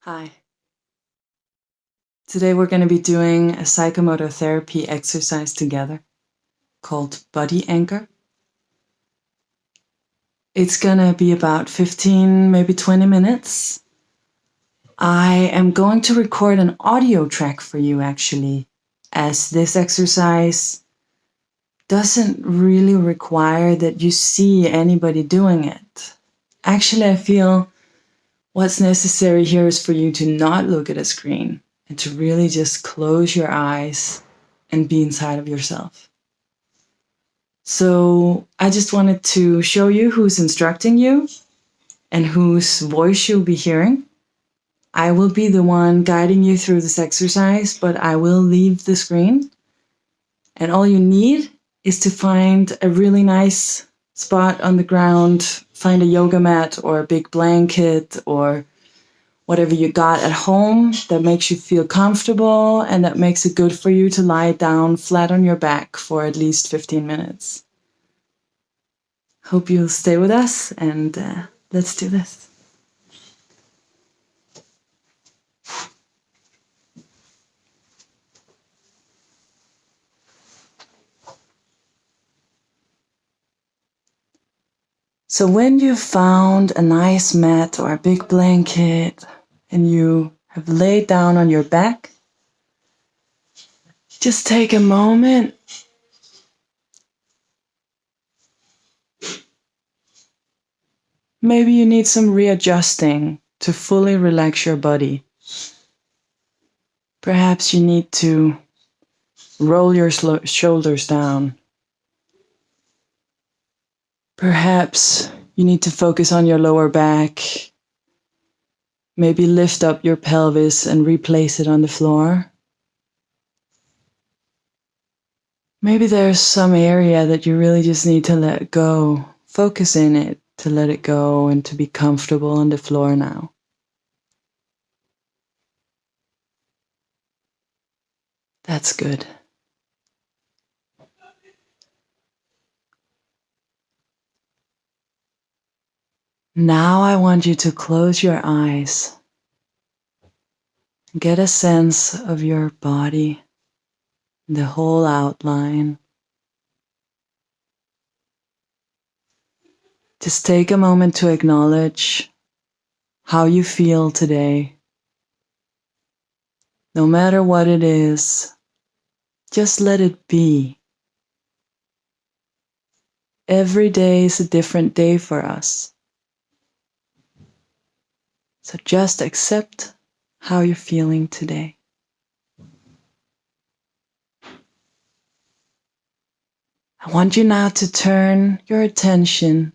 Hi. Today we're going to be doing a psychomotor therapy exercise together called Body Anchor. It's going to be about 15, maybe 20 minutes. I am going to record an audio track for you actually, as this exercise doesn't really require that you see anybody doing it. Actually, I feel what's necessary here is for you to not look at a screen and to really just close your eyes and be inside of yourself. So I just wanted to show you who's instructing you and whose voice you'll be hearing. I will be the one guiding you through this exercise, but I will leave the screen. And all you need is to find a really nice spot on the ground, find a yoga mat or a big blanket or whatever you got at home that makes you feel comfortable and that makes it good for you to lie down flat on your back for at least 15 minutes. Hope you'll stay with us and let's do this. So when you've found a nice mat or a big blanket and you have laid down on your back, just take a moment maybe you need some readjusting to fully relax your body. Perhaps you need to roll your shoulders down. Perhaps you need to focus on your lower back. Maybe lift up your pelvis and replace it on the floor. Maybe there's some area that you really just need to let go. Focus in it to let it go and to be comfortable on the floor now. That's good. Now I want you to close your eyes. Get a sense of your body, the whole outline. Just take a moment to acknowledge how you feel today. No matter what it is, just let it be. Every day is a different day for us. So just accept how you're feeling today. I want you now to turn your attention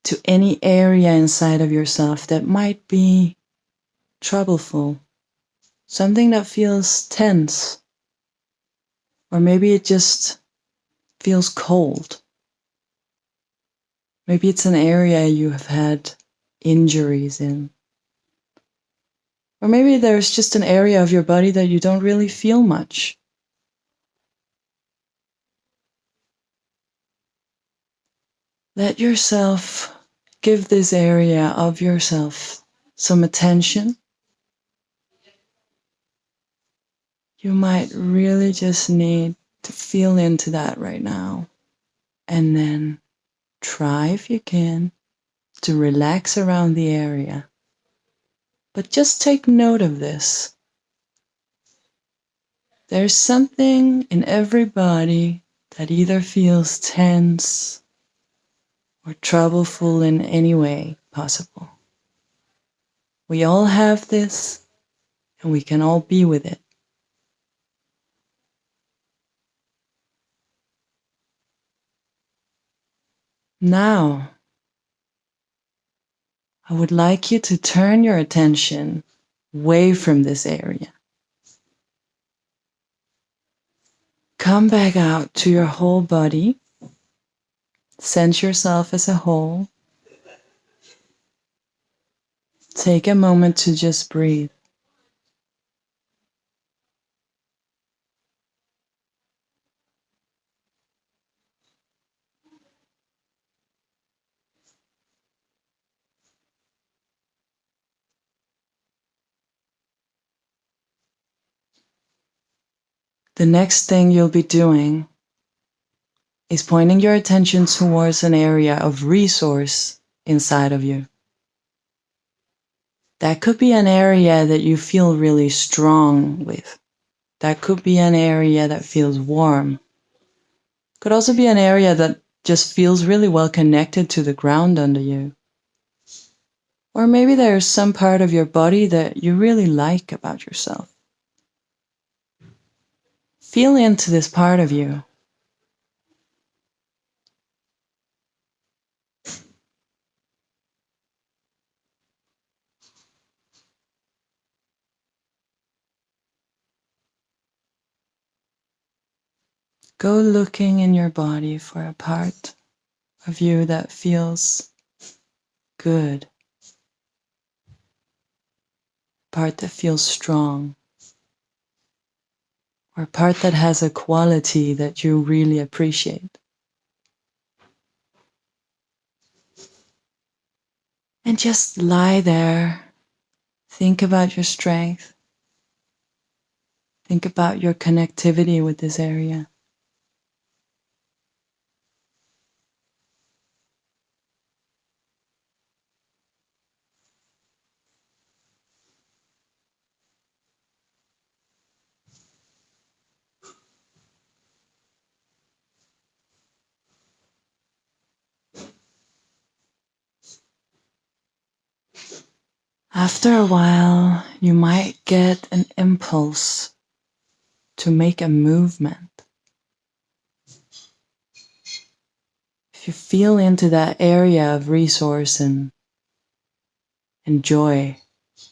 to any area inside of yourself that might be troubleful, something that feels tense, or maybe it just feels cold. Maybe it's an area you have had injuries in. Or maybe there's just an area of your body that you don't really feel much. Let yourself give this area of yourself some attention. You might really just need to feel into that right now. And then try, if you can, to relax around the area. But just take note of this. There's something in every body that either feels tense or troubleful in any way possible. We all have this, and we can all be with it. Now, I would like you to turn your attention away from this area. Come back out to your whole body. Sense yourself as a whole. Take a moment to just breathe. The next thing you'll be doing is pointing your attention towards an area of resource inside of you. That could be an area that you feel really strong with. That could be an area that feels warm. Could also be an area that just feels really well connected to the ground under you. Or maybe there's some part of your body that you really like about yourself. Feel into this part of you. Go looking in your body for a part of you that feels good. A part that feels strong. Or a part that has a quality that you really appreciate. And just lie there. Think about your strength. Think about your connectivity with this area. After a while, you might get an impulse to make a movement. If you feel into that area of resource and joy,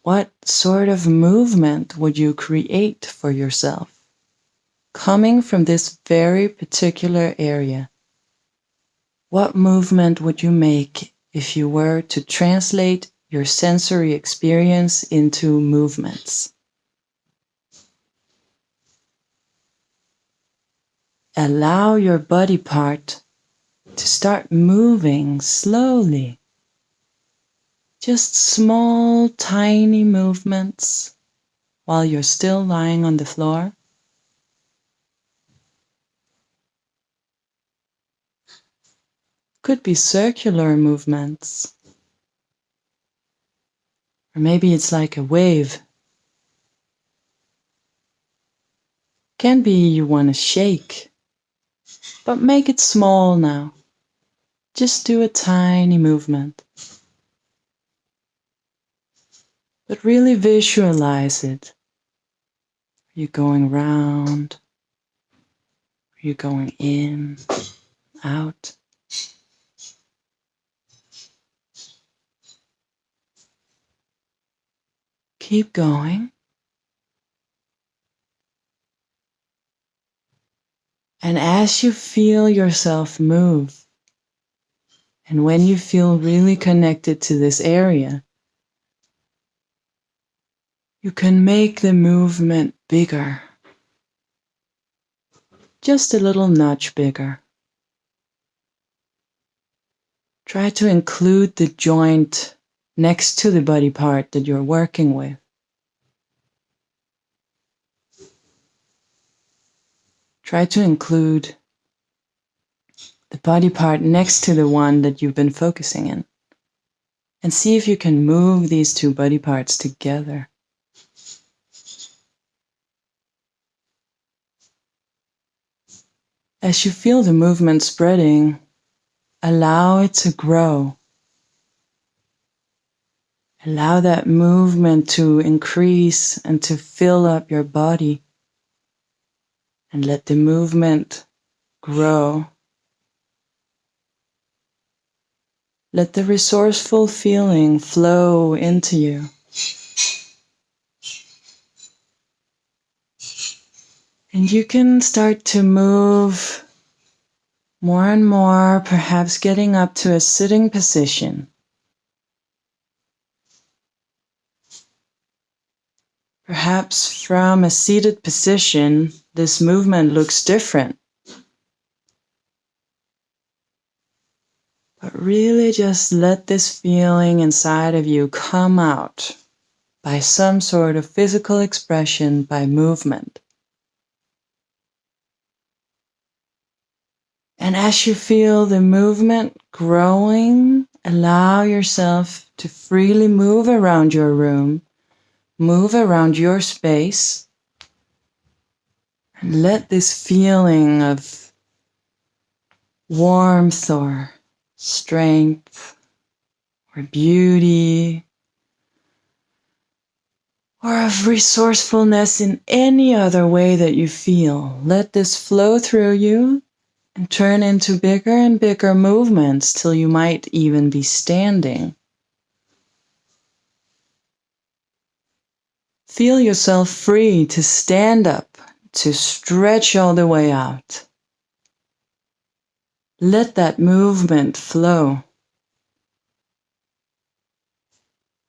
what sort of movement would you create for yourself? Coming from this very particular area, what movement would you make if you were to translate your sensory experience into movements? Allow your body part to start moving slowly. Just small, tiny movements while you're still lying on the floor. Could be circular movements. Or maybe it's like a wave. Can be you want to shake, but make it small now. Just do a tiny movement. But really visualize it. Are you going round? Are you going in, out? Keep going. And as you feel yourself move, and when you feel really connected to this area, you can make the movement bigger. Just a little notch bigger. Try to include the joint next to the body part that you're working with. Try to include the body part next to the one that you've been focusing in. And see if you can move these two body parts together. As you feel the movement spreading, allow it to grow. Allow that movement to increase and to fill up your body. And let the movement grow. Let the resourceful feeling flow into you. And you can start to move more and more, perhaps getting up to a sitting position. Perhaps from a seated position, this movement looks different. But really just let this feeling inside of you come out by some sort of physical expression, by movement. And as you feel the movement growing, allow yourself to freely move around your room, move around your space, and let this feeling of warmth or strength or beauty or of resourcefulness in any other way that you feel, let this flow through you and turn into bigger and bigger movements till you might even be standing. Feel yourself free to stand up, to stretch all the way out. Let that movement flow.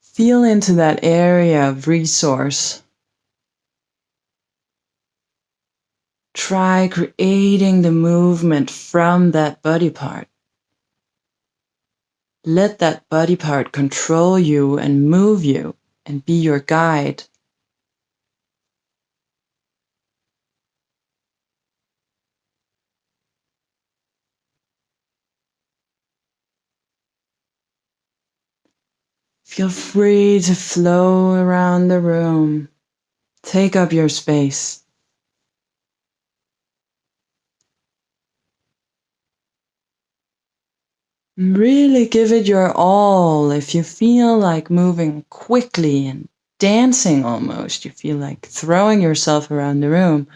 Feel into that area of resource. Try creating the movement from that body part. Let that body part control you and move you and be your guide. Feel free to flow around the room. Take up your space. Really give it your all. If you feel like moving quickly and dancing almost, you feel like throwing yourself around the room,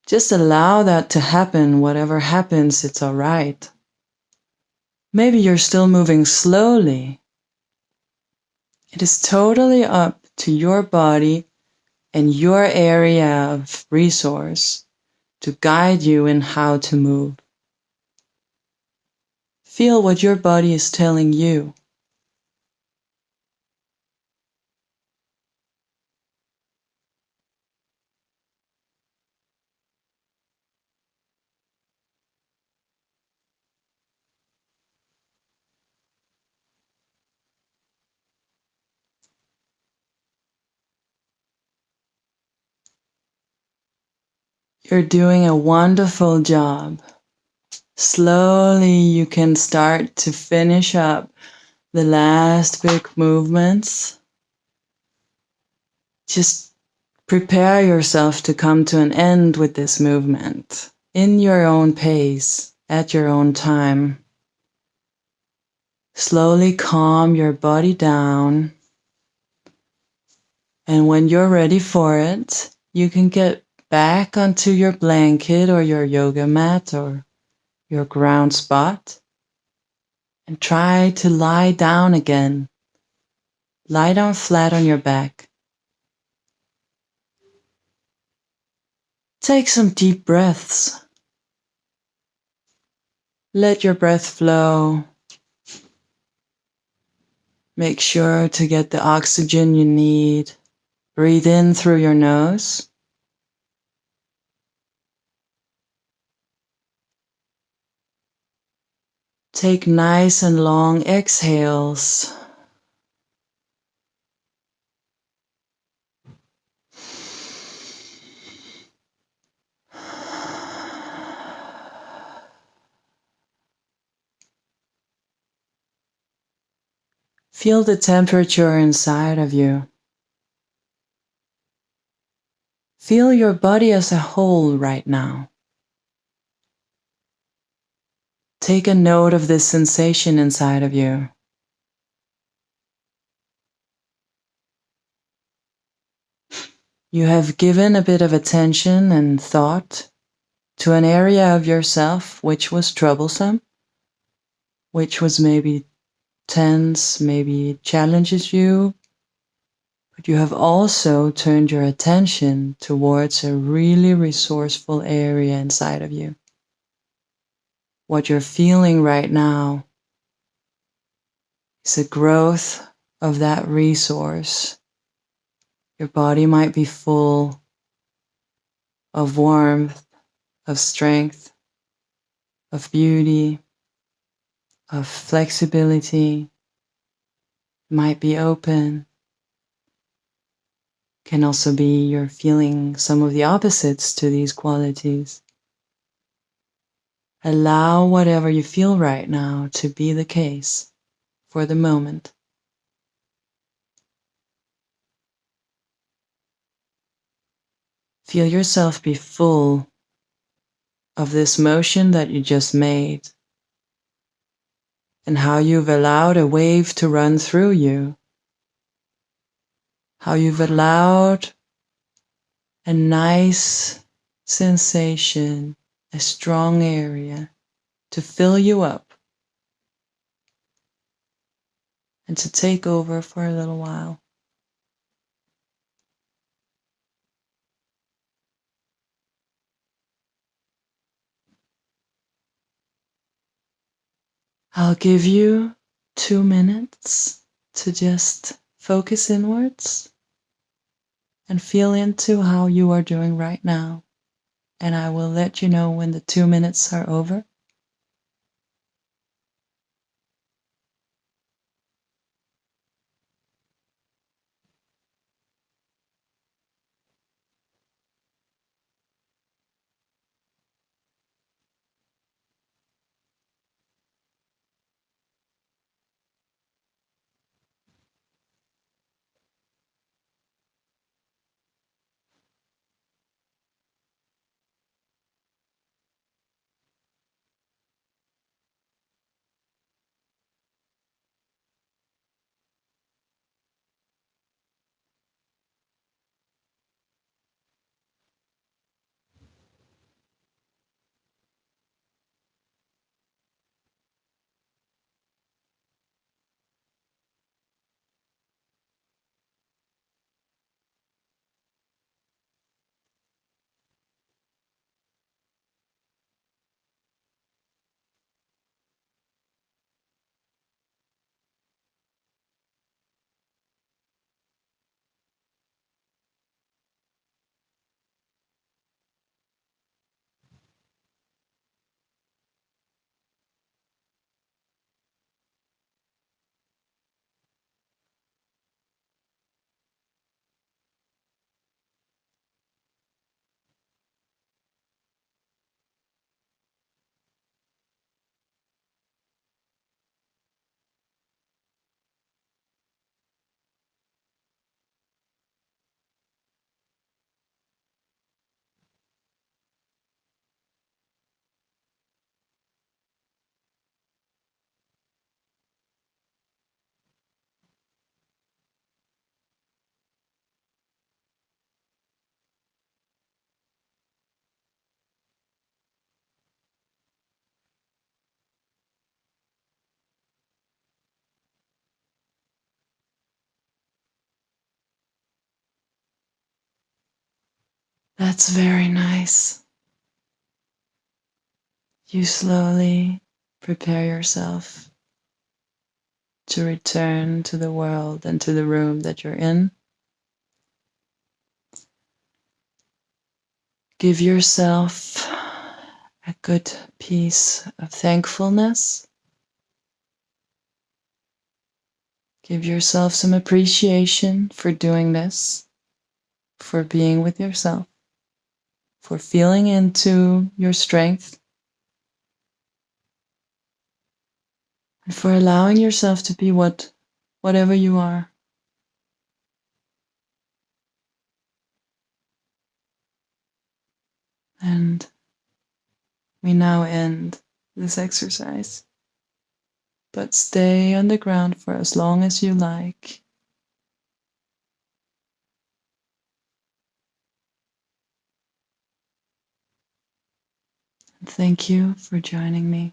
just allow that to happen. Whatever happens, it's all right. Maybe you're still moving slowly. It is totally up to your body and your area of resource to guide you in how to move. Feel what your body is telling you. You're doing a wonderful job. Slowly you can start to finish up the last big movements. Just prepare yourself to come to an end with this movement in your own pace, at your own time. Slowly calm your body down. And when you're ready for it, you can get back onto your blanket or your yoga mat or your ground spot and try to lie down again. Lie down flat on your back. Take some deep breaths. Let your breath flow. Make sure to get the oxygen you need. Breathe in through your nose. Take nice and long exhales. Feel the temperature inside of you. Feel your body as a whole right now. Take a note of this sensation inside of you. You have given a bit of attention and thought to an area of yourself which was troublesome, which was maybe tense, maybe challenges you, but you have also turned your attention towards a really resourceful area inside of you. What you're feeling right now is a growth of that resource. Your body might be full of warmth, of strength, of beauty, of flexibility. It might be open. Can also be you're feeling some of the opposites to these qualities. Allow whatever you feel right now to be the case for the moment. Feel yourself be full of this motion that you just made and how you've allowed a wave to run through you. How you've allowed a nice sensation, a strong area to fill you up and to take over for a little while. I'll give you 2 minutes to just focus inwards and feel into how you are doing right now. And I will let you know when the 2 minutes are over. That's very nice. You slowly prepare yourself to return to the world and to the room that you're in. Give yourself a good piece of thankfulness. Give yourself some appreciation for doing this, for being with yourself, for feeling into your strength, and for allowing yourself to be whatever you are. And we now end this exercise. But stay on the ground for as long as you like. Thank you for joining me.